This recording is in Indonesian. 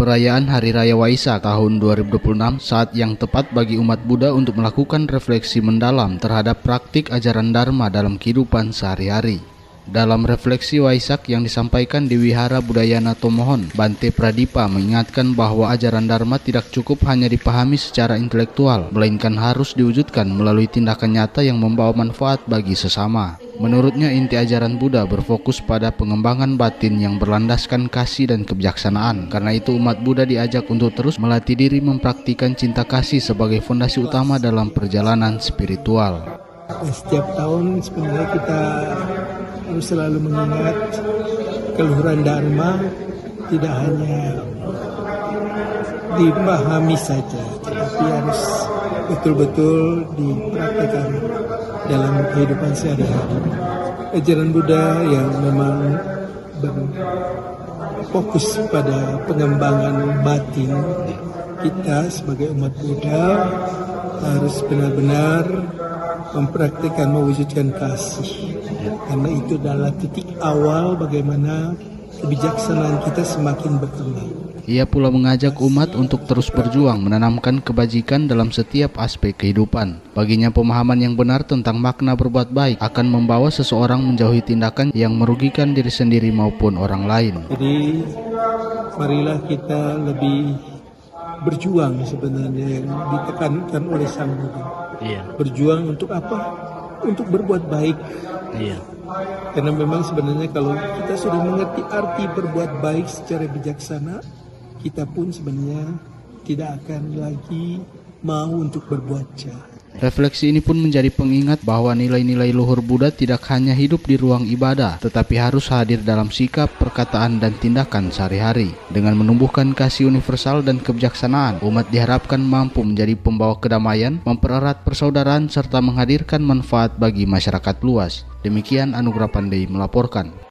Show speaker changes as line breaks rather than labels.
perayaan Hari Raya Waisak tahun 2026 saat yang tepat bagi umat Buddha untuk melakukan refleksi mendalam terhadap praktik ajaran Dharma dalam kehidupan sehari-hari. Dalam refleksi Waisak yang disampaikan di Wihara Budayana Tomohon, Bante Pradipa mengingatkan bahwa ajaran Dharma tidak cukup hanya dipahami secara intelektual, melainkan harus diwujudkan melalui tindakan nyata yang membawa manfaat bagi sesama. Menurutnya, inti ajaran Buddha berfokus pada pengembangan batin yang berlandaskan kasih dan kebijaksanaan. Karena itu umat Buddha diajak untuk terus melatih diri mempraktikkan cinta kasih sebagai fondasi utama dalam perjalanan spiritual.
Setiap tahun sebenarnya kita harus selalu mengingat keluhuran Dharma tidak hanya dipahami saja, tetapi harus betul-betul dipraktikkan dalam kehidupan sehari-hari. Ajaran Buddha yang memang berfokus pada pengembangan batin kita sebagai umat Buddha harus benar-benar mempraktikkan, mewujudkan kasih. Karena itu adalah titik awal bagaimana kebijaksanaan kita semakin berkembang.
Ia pula mengajak umat untuk terus berjuang menanamkan kebajikan dalam setiap aspek kehidupan. Baginya pemahaman yang benar tentang makna berbuat baik akan membawa seseorang menjauhi tindakan yang merugikan diri sendiri maupun orang lain.
Jadi marilah kita lebih berjuang sebenarnya yang ditekankan oleh Sang Buddha. Berjuang untuk apa? Untuk berbuat baik. Karena memang sebenarnya kalau kita sudah mengerti arti berbuat baik secara bijaksana, kita pun sebenarnya tidak akan lagi mau untuk berbuat jahat.
Refleksi ini pun menjadi pengingat bahwa nilai-nilai luhur Buddha tidak hanya hidup di ruang ibadah, tetapi harus hadir dalam sikap, perkataan, dan tindakan sehari-hari. Dengan menumbuhkan kasih universal dan kebijaksanaan, umat diharapkan mampu menjadi pembawa kedamaian, mempererat persaudaraan, serta menghadirkan manfaat bagi masyarakat luas. Demikian Anugrah Pandey melaporkan.